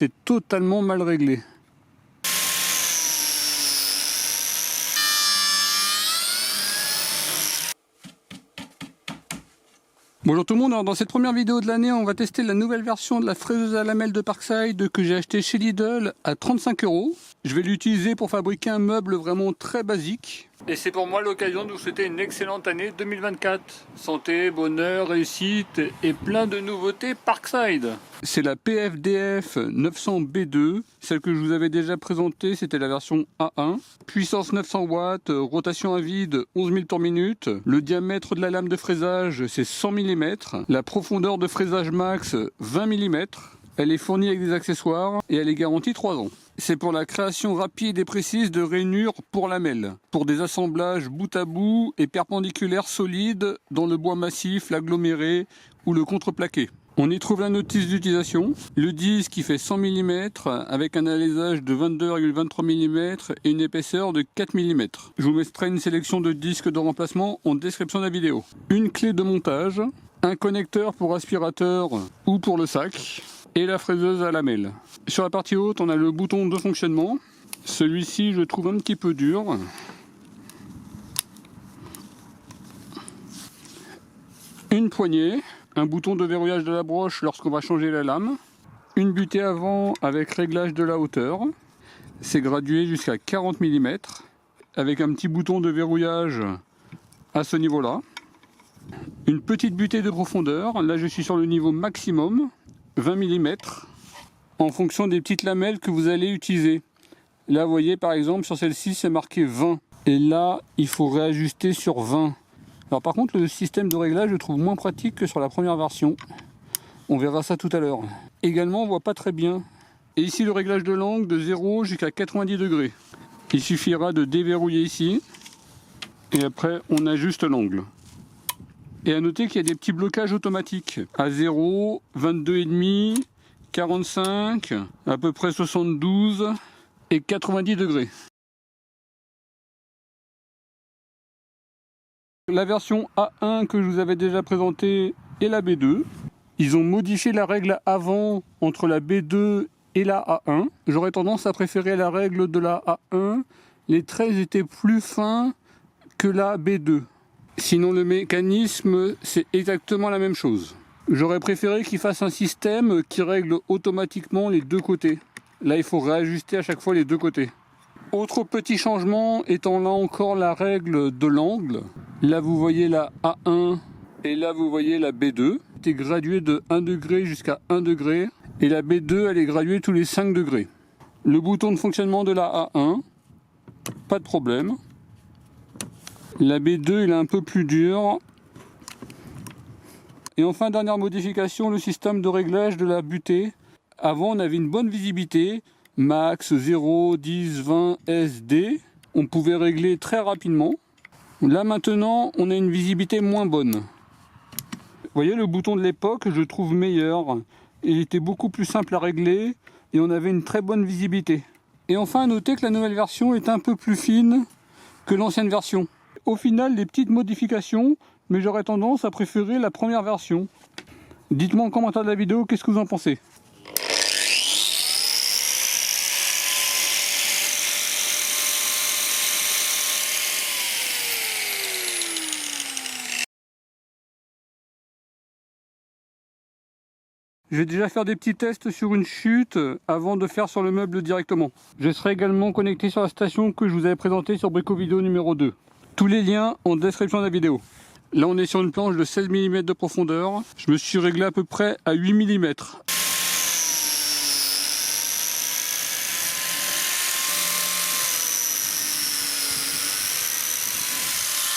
C'est totalement mal réglé. Bonjour tout le monde, alors dans cette première vidéo de l'année, on va tester la nouvelle version de la fraiseuse à lamelles de Parkside que j'ai acheté chez Lidl à 35 €. Je vais l'utiliser pour fabriquer un meuble vraiment très basique. Et c'est pour moi l'occasion de vous souhaiter une excellente année 2024. Santé, bonheur, réussite et plein de nouveautés Parkside. C'est la PFDF 900B2, celle que je vous avais déjà présentée, c'était la version A1. Puissance 900 watts, rotation à vide 11 000 tours minute. Le diamètre de la lame de fraisage c'est 100 mm. La profondeur de fraisage max 20 mm. Elle est fournie avec des accessoires et elle est garantie 3 ans. C'est pour la création rapide et précise de rainures pour lamelles, pour des assemblages bout à bout et perpendiculaires solides dans le bois massif, l'aggloméré ou le contreplaqué. On y trouve la notice d'utilisation, le disque qui fait 100 mm avec un alésage de 22,23 mm et une épaisseur de 4 mm. Je vous mettrai une sélection de disques de remplacement en description de la vidéo. Une clé de montage, un connecteur pour aspirateur ou pour le sac et la fraiseuse à lamelles. Sur la partie haute, on a le bouton de fonctionnement. Celui-ci, je le trouve un petit peu dur. Une poignée. Un bouton de verrouillage de la broche lorsqu'on va changer la lame. Une butée avant avec réglage de la hauteur. C'est gradué jusqu'à 40 mm. Avec un petit bouton de verrouillage à ce niveau-là. Une petite butée de profondeur. Là, je suis sur le niveau maximum. 20 mm. En fonction des petites lamelles que vous allez utiliser. Là, vous voyez, par exemple, sur celle-ci, c'est marqué 20. Et là, il faut réajuster sur 20. Alors par contre, le système de réglage, je le trouve moins pratique que sur la première version. On verra ça tout à l'heure. Également, on voit pas très bien. Et ici, le réglage de l'angle de 0 jusqu'à 90 degrés. Il suffira de déverrouiller ici. Et après, on ajuste l'angle. Et à noter qu'il y a des petits blocages automatiques. À 0, 22,5, 45, à peu près 72 et 90 degrés. La version A1 que je vous avais déjà présentée est la B2. Ils ont modifié la règle avant entre la B2 et la A1. J'aurais tendance à préférer la règle de la A1. Les traits étaient plus fins que la B2. Sinon le mécanisme c'est exactement la même chose. J'aurais préféré qu'ils fassent un système qui règle automatiquement les deux côtés. Là il faut réajuster à chaque fois les deux côtés. Autre petit changement étant là encore la règle de l'angle. Là vous voyez la A1 et là vous voyez la B2. C'est gradué de 1 degré jusqu'à 1 degré et la B2 elle est graduée tous les 5 degrés. Le bouton de fonctionnement de la A1, pas de problème. La B2 il est un peu plus dur. Et enfin dernière modification, le système de réglage de la butée. Avant on avait une bonne visibilité. Max, 0, 10, 20, SD. On pouvait régler très rapidement. Là maintenant, on a une visibilité moins bonne. Vous voyez, le bouton de l'époque, je trouve meilleur. Il était beaucoup plus simple à régler et on avait une très bonne visibilité. Et enfin, à noter que la nouvelle version est un peu plus fine que l'ancienne version. Au final, des petites modifications, mais j'aurais tendance à préférer la première version. Dites-moi en commentaire de la vidéo, qu'est-ce que vous en pensez ? Je vais déjà faire des petits tests sur une chute avant de faire sur le meuble directement. Je serai également connecté sur la station que je vous avais présentée sur Bricovidéo numéro 2. Tous les liens en description de la vidéo. Là on est sur une planche de 16 mm de profondeur. Je me suis réglé à peu près à 8 mm.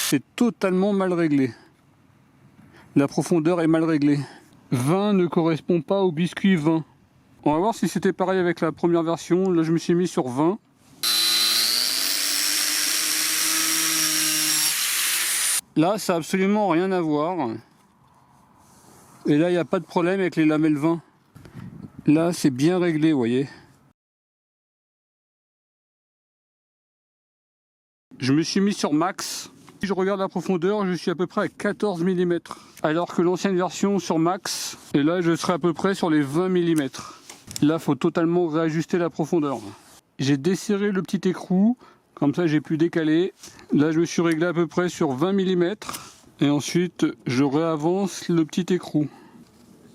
C'est totalement mal réglé. La profondeur est mal réglée. 20 ne correspond pas au biscuit 20. On va voir si c'était pareil avec la première version. Là je me suis mis sur 20. Là ça n'a absolument rien à voir. Et là il n'y a pas de problème avec les lamelles 20. Là c'est bien réglé, vous voyez. Je me suis mis sur max. Si je regarde la profondeur, je suis à peu près à 14 mm. Alors que l'ancienne version sur max, et là je serai à peu près sur les 20 mm. Là, il faut totalement réajuster la profondeur. J'ai desserré le petit écrou, comme ça j'ai pu décaler. Là, je me suis réglé à peu près sur 20 mm. Et ensuite, je réavance le petit écrou.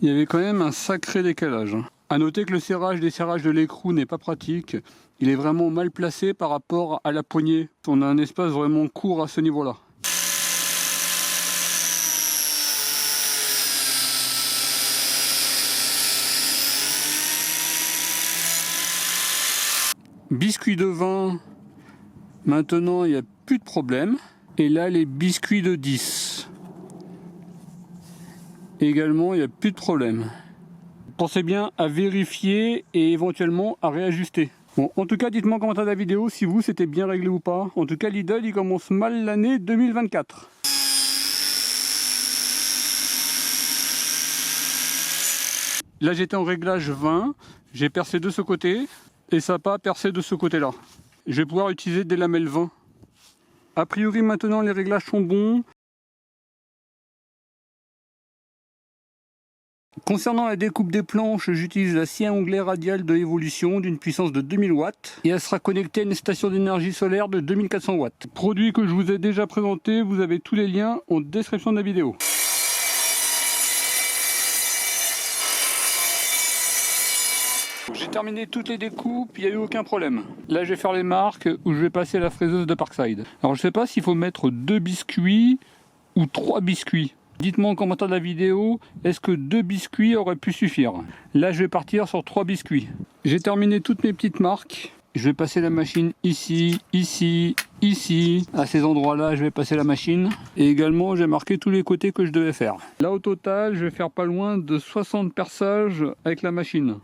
Il y avait quand même un sacré décalage. A noter que le desserrage de l'écrou n'est pas pratique. Il est vraiment mal placé par rapport à la poignée. On a un espace vraiment court à ce niveau-là. Biscuits de vin, maintenant il n'y a plus de problème. Et là les biscuits de 10. Également il n'y a plus de problème. Pensez bien à vérifier et éventuellement à réajuster. Bon, en tout cas, dites-moi en commentaire de la vidéo si vous c'était bien réglé ou pas. En tout cas, Lidl il commence mal l'année 2024. Là j'étais en réglage 20, j'ai percé de ce côté et ça n'a pas percé de ce côté-là. Je vais pouvoir utiliser des lamelles 20. A priori maintenant les réglages sont bons. Concernant la découpe des planches, j'utilise la scie à onglet radial de Evolution d'une puissance de 2000 watts et elle sera connectée à une station d'énergie solaire de 2400 watts. Produit que je vous ai déjà présenté, vous avez tous les liens en description de la vidéo. J'ai terminé toutes les découpes, il n'y a eu aucun problème. Là je vais faire les marques où je vais passer la fraiseuse de Parkside. Alors je ne sais pas s'il faut mettre 2 biscuits ou 3 biscuits. Dites-moi en commentaire de la vidéo, est-ce que 2 biscuits auraient pu suffire? Là je vais partir sur 3 biscuits. J'ai terminé toutes mes petites marques. Je vais passer la machine ici, ici, ici. À ces endroits-là je vais passer la machine. Et également j'ai marqué tous les côtés que je devais faire. Là au total je vais faire pas loin de 60 perçages avec la machine.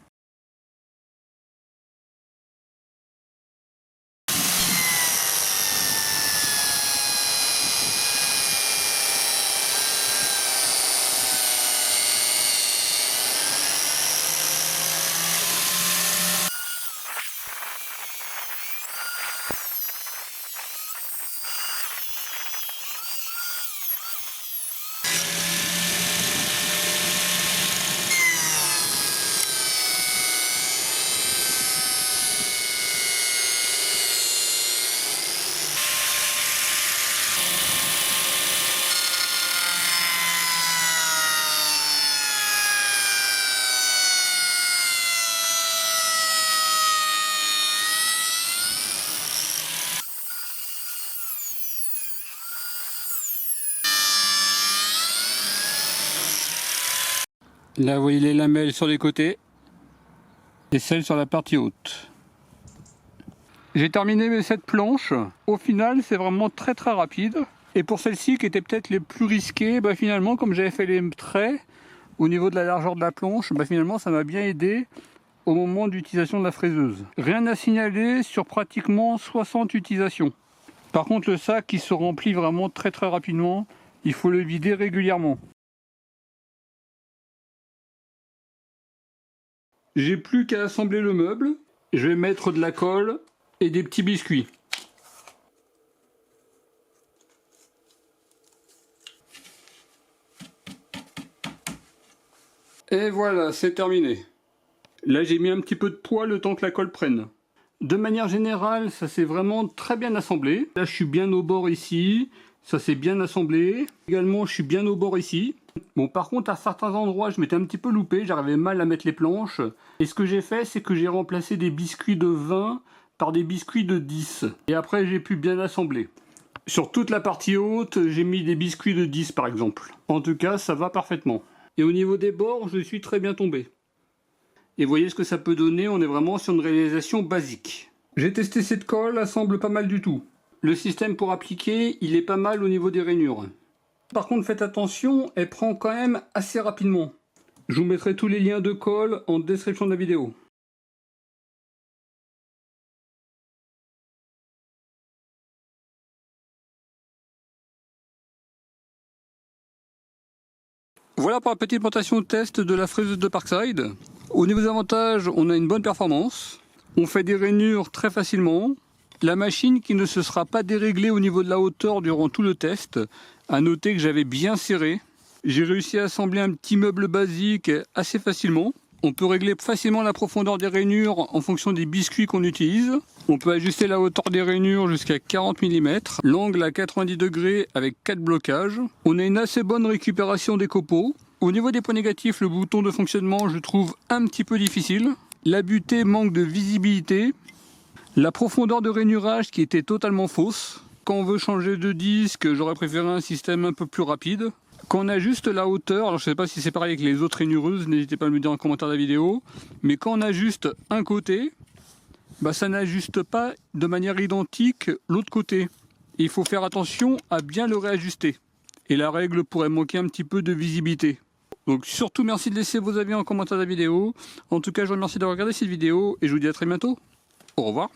Là vous voyez les lamelles sur les côtés et celles sur la partie haute. J'ai terminé mes 7 planches. Au final c'est vraiment très rapide. Et pour celles-ci qui étaient peut-être les plus risquées, finalement comme j'avais fait les traits au niveau de la largeur de la planche, finalement ça m'a bien aidé au moment d'utilisation de la fraiseuse. Rien à signaler sur pratiquement 60 utilisations. Par contre le sac qui se remplit vraiment très rapidement, il faut le vider régulièrement. J'ai plus qu'à assembler le meuble. Je vais mettre de la colle et des petits biscuits. Et voilà, c'est terminé. Là, j'ai mis un petit peu de poids le temps que la colle prenne. De manière générale, ça s'est vraiment très bien assemblé. Là, je suis bien au bord ici. Ça s'est bien assemblé. Également, je suis bien au bord ici. Bon, par contre, à certains endroits, je m'étais un petit peu loupé. J'arrivais mal à mettre les planches. Et ce que j'ai fait, c'est que j'ai remplacé des biscuits de 20 par des biscuits de 10. Et après, j'ai pu bien assembler. Sur toute la partie haute, j'ai mis des biscuits de 10 par exemple. En tout cas, ça va parfaitement. Et au niveau des bords, je suis très bien tombé. Et voyez ce que ça peut donner, on est vraiment sur une réalisation basique. J'ai testé cette colle, elle semble pas mal du tout. Le système pour appliquer, il est pas mal au niveau des rainures. Par contre, faites attention, elle prend quand même assez rapidement. Je vous mettrai tous les liens de colle en description de la vidéo. Voilà pour la petite présentation test de la fraiseuse de Parkside. Au niveau des avantages, on a une bonne performance. On fait des rainures très facilement. La machine qui ne se sera pas déréglée au niveau de la hauteur durant tout le test. À noter que j'avais bien serré. J'ai réussi à assembler un petit meuble basique assez facilement. On peut régler facilement la profondeur des rainures en fonction des biscuits qu'on utilise. On peut ajuster la hauteur des rainures jusqu'à 40 mm, l'angle à 90 degrés avec 4 blocages. On a une assez bonne récupération des copeaux. Au niveau des points négatifs, le bouton de fonctionnement, je trouve un petit peu difficile. La butée manque de visibilité. La profondeur de rainurage qui était totalement fausse. Quand on veut changer de disque, j'aurais préféré un système un peu plus rapide. Quand on ajuste la hauteur, alors je ne sais pas si c'est pareil avec les autres rainureuses, n'hésitez pas à me le dire en commentaire de la vidéo, mais quand on ajuste un côté, ça n'ajuste pas de manière identique l'autre côté. Il faut faire attention à bien le réajuster. Et la règle pourrait manquer un petit peu de visibilité. Donc surtout merci de laisser vos avis en commentaire de la vidéo. En tout cas je vous remercie d'avoir regardé cette vidéo et je vous dis à très bientôt. Au revoir.